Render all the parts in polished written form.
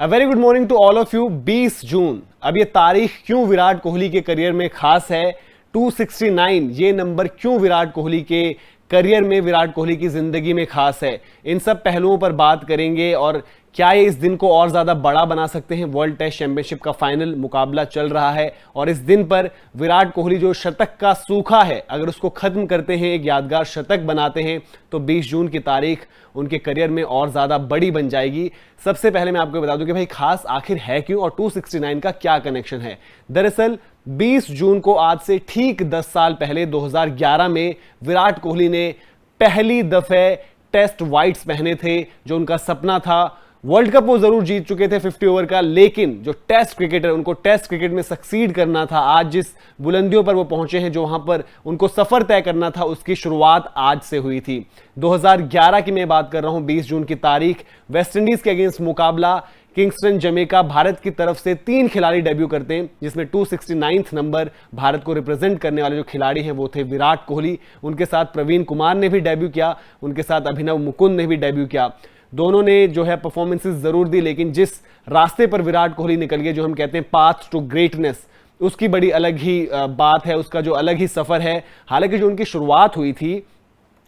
A very good morning to all of you. 20 जून, अब ये तारीख क्यों विराट कोहली के करियर में खास है? 269 ये नंबर क्यों विराट कोहली के करियर में, विराट कोहली की जिंदगी में खास है? इन सब पहलुओं पर बात करेंगे और क्या ये इस दिन को और ज्यादा बड़ा बना सकते हैं? वर्ल्ड टेस्ट चैंपियनशिप का फाइनल मुकाबला चल रहा है और इस दिन पर विराट कोहली जो शतक का सूखा है, अगर उसको खत्म करते हैं, एक यादगार शतक बनाते हैं, तो 20 जून की तारीख उनके करियर में और ज्यादा बड़ी बन जाएगी। सबसे पहले मैं आपको बता दूं कि भाई खास आखिर है क्यों और 269 का क्या कनेक्शन है। दरअसल 20 जून को आज से ठीक 10 साल पहले 2011 में विराट कोहली ने पहली दफे टेस्ट वाइट्स पहने थे। जो उनका सपना था, वर्ल्ड कप वो जरूर जीत चुके थे 50 ओवर का, लेकिन जो टेस्ट क्रिकेटर, उनको टेस्ट क्रिकेट में सक्सीड करना था, आज जिस बुलंदियों पर वो पहुंचे हैं, जो वहां पर उनको सफर तय करना था, उसकी शुरुआत आज से हुई थी। 2011 की मैं बात कर रहा हूं, 20 जून की तारीख। वेस्टइंडीज के अगेंस्ट मुकाबला किंगस्टन जमैका, भारत की तरफ से 3 खिलाड़ी डेब्यू करते हैं, जिसमें 269 नंबर भारत को रिप्रेजेंट करने वाले जो खिलाड़ी हैं वो थे विराट कोहली। उनके साथ प्रवीण कुमार ने भी डेब्यू किया, उनके साथ अभिनव मुकुंद ने भी डेब्यू किया। दोनों ने जो है परफॉर्मेंसेस जरूर दी, लेकिन जिस रास्ते पर विराट कोहली निकल गए, जो हम कहते हैं पाथ टू ग्रेटनेस, उसकी बड़ी अलग ही बात है, उसका जो अलग ही सफर है। हालांकि जो उनकी शुरुआत हुई थी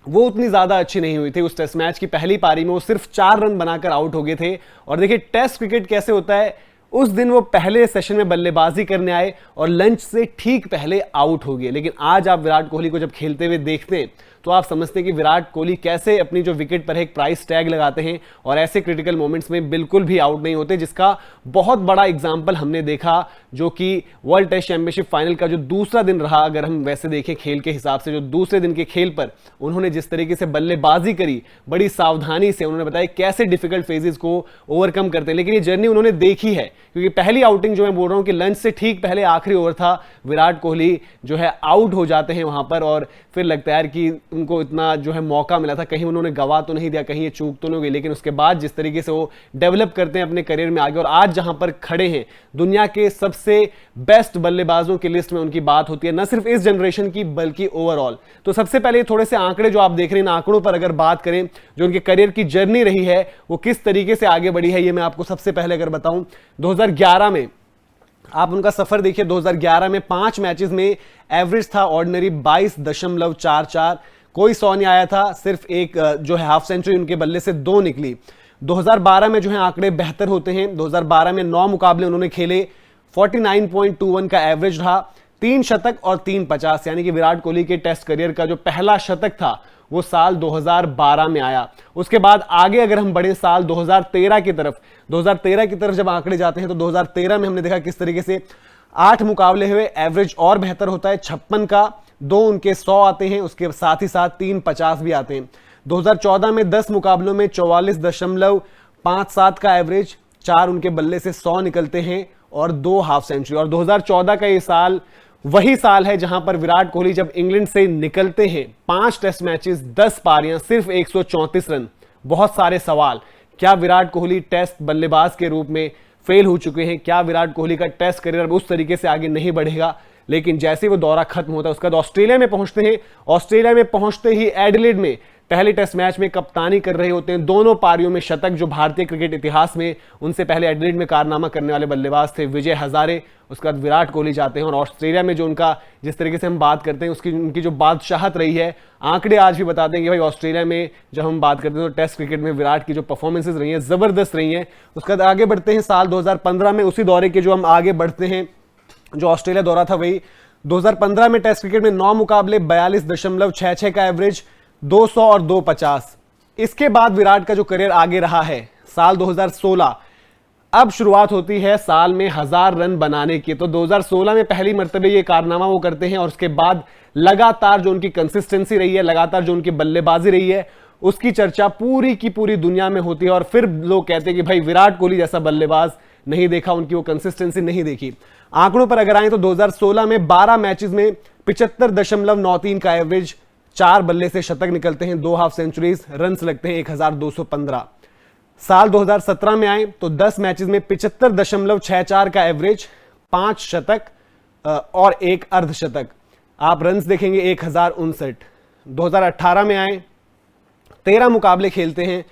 वो उतनी ज्यादा अच्छी नहीं हुई थी। उस टेस्ट मैच की पहली पारी में वो सिर्फ 4 रन बनाकर आउट हो गए थे। और देखिए टेस्ट क्रिकेट कैसे होता है, उस दिन वो पहले सेशन में बल्लेबाजी करने आए और लंच से ठीक पहले आउट हो गए। लेकिन आज आप विराट कोहली को जब खेलते हुए देखते हैं तो आप समझते हैं कि विराट कोहली कैसे अपनी जो विकेट पर एक प्राइस टैग लगाते हैं और ऐसे क्रिटिकल मोमेंट्स में बिल्कुल भी आउट नहीं होते, जिसका बहुत बड़ा एग्जांपल हमने देखा, जो कि वर्ल्ड टेस्ट चैंपियनशिप फाइनल का जो दूसरा दिन रहा। अगर हम वैसे देखें खेल के हिसाब से, जो दूसरे दिन के खेल पर उन्होंने जिस तरीके से बल्लेबाजी करी, बड़ी सावधानी से उन्होंने बताया कैसे डिफिकल्ट फेजेस को ओवरकम करते हैं। लेकिन ये जर्नी उन्होंने देखी है, क्योंकि पहली आउटिंग जो मैं बोल रहा हूं कि लंच से ठीक पहले आखिरी ओवर था, विराट कोहली जो है आउट हो जाते हैं वहां पर। और फिर लगता है कि उनको इतना जो है मौका मिला था, कहीं उन्होंने गवा तो नहीं दिया, कहीं ये चूक तो नहीं हुई। लेकिन उसके बाद जिस तरीके से वो डेवलप करते हैं अपने करियर में आगे, और आज जहां पर खड़े हैं, दुनिया के सबसे बेस्ट बल्लेबाजों की लिस्ट में उनकी बात होती है, न सिर्फ इस जनरेशन की बल्कि ओवरऑल। तो सबसे पहले थोड़े से आंकड़े जो आप देख रहे हैं, आंकड़ों पर अगर बात करें, जो उनके करियर की जर्नी रही है वो किस तरीके से आगे बढ़ी है, ये मैं आपको सबसे पहले अगर बताऊं। 2011 में आप उनका सफर देखिए। 2011 में 5 मैचेस में एवरेज था ऑर्डिनरी 22.44, कोई 100 नहीं आया था, सिर्फ एक जो है हाफ सेंचुरी उनके बल्ले से 2 निकली। 2012 में जो है आंकड़े बेहतर होते हैं। 2012 में 9 मुकाबले उन्होंने खेले, 49.21 का एवरेज रहा, 3 शतक और 3 50, यानी कि विराट कोहली के टेस्ट करियर का जो पहला शतक था वो साल 2012 में आया। उसके बाद आगे अगर हम बढ़े साल 2013 की तरफ, 2013 की तरफ जब आंकड़े जाते हैं तो 2013 में हमने देखा किस तरीके से 8 मुकाबले हुए, एवरेज और बेहतर होता है 56 का, 2 उनके 100 आते हैं, उसके साथ ही साथ 3 50 भी आते हैं। 2014 में 10 मुकाबलों में 44.57 का एवरेज, 4 उनके बल्ले से 100 निकलते हैं और 2 हाफ सेंचुरी। और 2014 का ये साल वही साल है जहां पर विराट कोहली जब इंग्लैंड से निकलते हैं, 5 टेस्ट मैचेस, 10 पारियां, सिर्फ 134 रन। बहुत सारे सवाल, क्या विराट कोहली टेस्ट बल्लेबाज के रूप में फेल हो चुके हैं? क्या विराट कोहली का टेस्ट करियर उस तरीके से आगे नहीं बढ़ेगा? लेकिन जैसे वो दौरा खत्म होता है, उसके बाद ऑस्ट्रेलिया में पहुंचते हैं। ऑस्ट्रेलिया में पहुंचते ही एडिलेड में पहले टेस्ट मैच में कप्तानी कर रहे होते हैं, दोनों पारियों में शतक, जो भारतीय क्रिकेट इतिहास में उनसे पहले एडिलेड में कारनामा करने वाले बल्लेबाज थे विजय हजारे। उसके बाद विराट कोहली जाते हैं और ऑस्ट्रेलिया में जो उनका, जिस तरीके से हम बात करते हैं, उसकी उनकी जो बादशाहत रही है, आंकड़े आज भी बताते हैं कि भाई ऑस्ट्रेलिया में जब हम बात करते हैं तो टेस्ट क्रिकेट में विराट की जो परफॉर्मेंसेज रही हैं जबरदस्त रही हैं। उसके बाद आगे बढ़ते हैं साल 2015 में, उसी दौरे के जो हम आगे बढ़ते हैं, जो ऑस्ट्रेलिया दौरा था वही 2015 में टेस्ट क्रिकेट में 9 मुकाबले, 42.66 का एवरेज, 200 और 2 50। इसके बाद विराट का जो करियर आगे रहा है, साल 2016, अब शुरुआत होती है साल में 1000 रन बनाने की। तो 2016 में पहली मर्तबे ये कारनामा वो करते हैं और उसके बाद लगातार जो उनकी कंसिस्टेंसी रही है, लगातार जो उनकी बल्लेबाजी रही है, उसकी चर्चा पूरी की पूरी दुनिया में होती है। और फिर लोग कहते हैं कि भाई विराट कोहली जैसा बल्लेबाज नहीं देखा, उनकी वो कंसिस्टेंसी नहीं देखी। आंकड़ों पर अगर आए तो 2016 में 12 मैचेस में 75.93 का एवरेज, 4 बल्ले से शतक निकलते हैं, 2 हाफ सेंचुरीज, रन लगते हैं 1215। साल 2017 में आए तो 10 मैचेस में 75.64 का एवरेज, 5 शतक और 1 अर्धशतक। आप रन्स देखेंगे 1059। 2018 में आए, 13 मुकाबले खेलते हैं,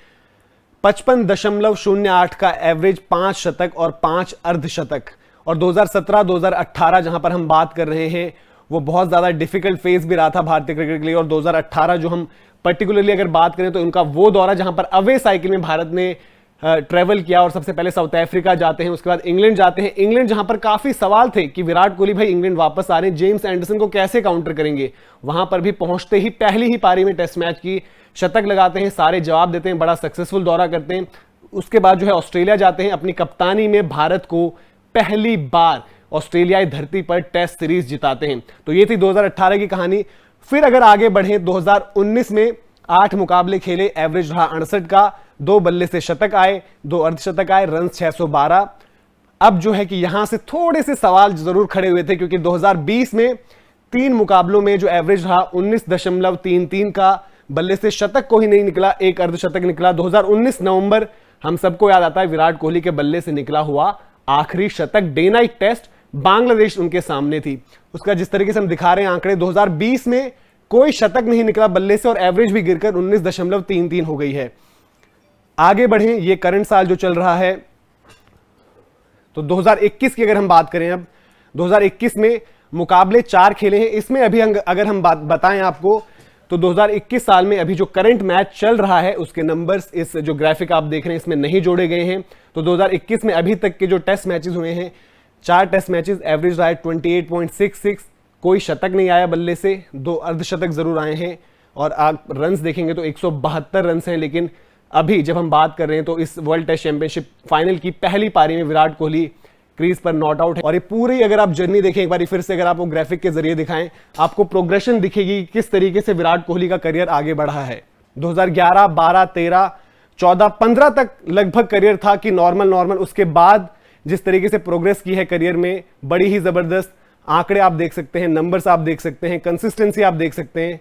55.08 का एवरेज, 5 शतक और 5 अर्धशतक। और 2017-2018 जहां पर हम बात कर रहे हैं वो बहुत ज्यादा डिफिकल्ट फेज भी रहा था भारतीय क्रिकेट के लिए। और 2018 जो हम पर्टिकुलरली अगर बात करें तो उनका वो दौरा जहां पर अवे साइकिल में भारत ने ट्रेवल किया और सबसे पहले साउथ अफ्रीका जाते हैं, उसके बाद इंग्लैंड जाते हैं। इंग्लैंड जहां पर काफी सवाल थे कि विराट कोहली भाई इंग्लैंड वापस आ रहे हैं, जेम्स एंडरसन को कैसे काउंटर करेंगे, वहां पर भी पहुंचते ही पहली ही पारी में टेस्ट मैच की शतक लगाते हैं, सारे जवाब देते हैं, बड़ा सक्सेसफुल दौरा करते हैं। उसके बाद जो है ऑस्ट्रेलिया जाते हैं, अपनी कप्तानी में भारत को पहली बार ऑस्ट्रेलियाई धरती पर टेस्ट सीरीज जिताते हैं। तो ये थी 2018 की कहानी। फिर अगर आगे बढ़े 2019 में 8 मुकाबले खेले, एवरेज रहा 68 का, 2 बल्ले से शतक आए, 2 अर्धशतक आए, रन 612। अब जो है कि यहां से थोड़े से सवाल जरूर खड़े हुए थे क्योंकि 2020 में 3 मुकाबलों में जो एवरेज रहा 19.33 का, बल्ले से शतक को ही नहीं निकला, 1 अर्धशतक निकला। 2019 नवंबर हम सबको याद आता है विराट कोहली के बल्ले से निकला हुआ आखिरी शतक, डे नाइट टेस्ट, बांग्लादेश उनके सामने थी। उसका जिस तरीके से हम दिखा रहे हैं आंकड़े, 2020 में कोई शतक नहीं निकला बल्ले से और एवरेज भी गिरकर 19.33 हो गई है। आगे बढ़े, ये करंट साल जो चल रहा है, तो 2021 की अगर हम बात करें, अब 2021 में मुकाबले 4 खेले हैं। इसमें अभी अगर हम बात बताएं आपको तो 2021 साल में अभी जो करंट मैच चल रहा है उसके नंबर्स इस जो ग्राफिक आप देख रहे हैं इसमें नहीं जोड़े गए हैं। तो 2021 में अभी तक के जो टेस्ट मैचेस हुए हैं, 4 टेस्ट मैचेस, एवरेज रहा है 28.66, कोई शतक नहीं आया बल्ले से, 2 अर्धशतक जरूर आए हैं। और आप रन्स देखेंगे तो 172 रन्स हैं। लेकिन अभी जब हम बात कर रहे हैं तो इस वर्ल्ड टेस्ट चैंपियनशिप फाइनल की पहली पारी में विराट कोहली क्रीज पर नॉट आउट है। और ये पूरी अगर आप जर्नी देखें एक बार फिर से, अगर आपको ग्राफिक के जरिए दिखाएं, आपको प्रोग्रेशन दिखेगी किस तरीके से विराट कोहली का करियर आगे बढ़ा है। 2011, 12, 13, 14, 15 तक लगभग करियर था कि नॉर्मल। उसके बाद जिस तरीके से प्रोग्रेस की है करियर में, बड़ी ही जबरदस्त। आंकड़े आप देख सकते हैं, नंबर्स आप देख सकते हैं, कंसिस्टेंसी आप देख सकते हैं।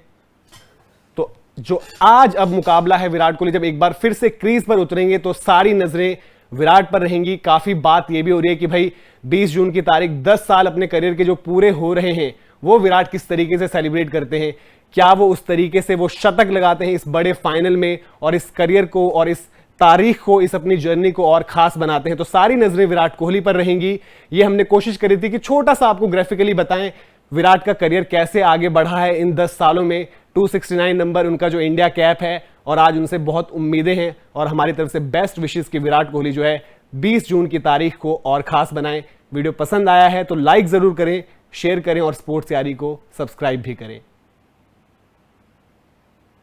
तो जो आज अब मुकाबला है विराट कोहली जब एक बार फिर से क्रीज पर उतरेंगे तो सारी नजरें विराट पर रहेंगी। काफी बात यह भी हो रही है कि भाई 20 जून की तारीख, 10 साल अपने करियर के जो पूरे हो रहे हैं वो विराट किस तरीके से सेलिब्रेट करते हैं, क्या वो उस तरीके से वो शतक लगाते हैं इस बड़े फाइनल में और इस करियर को और इस तारीख को, इस अपनी जर्नी को और खास बनाते हैं। तो सारी नजरें विराट कोहली पर रहेंगी। ये हमने कोशिश करी थी कि छोटा सा आपको ग्राफिकली बताएं विराट का करियर कैसे आगे बढ़ा है इन 10 सालों में। 269 नंबर उनका जो इंडिया कैप है और आज उनसे बहुत उम्मीदें हैं और हमारी तरफ से बेस्ट विशेस कि विराट कोहली जो है 20 जून की तारीख को और खास बनाएं। वीडियो पसंद आया है तो लाइक जरूर करें, शेयर करें और स्पोर्ट्स यारी को सब्सक्राइब भी करें।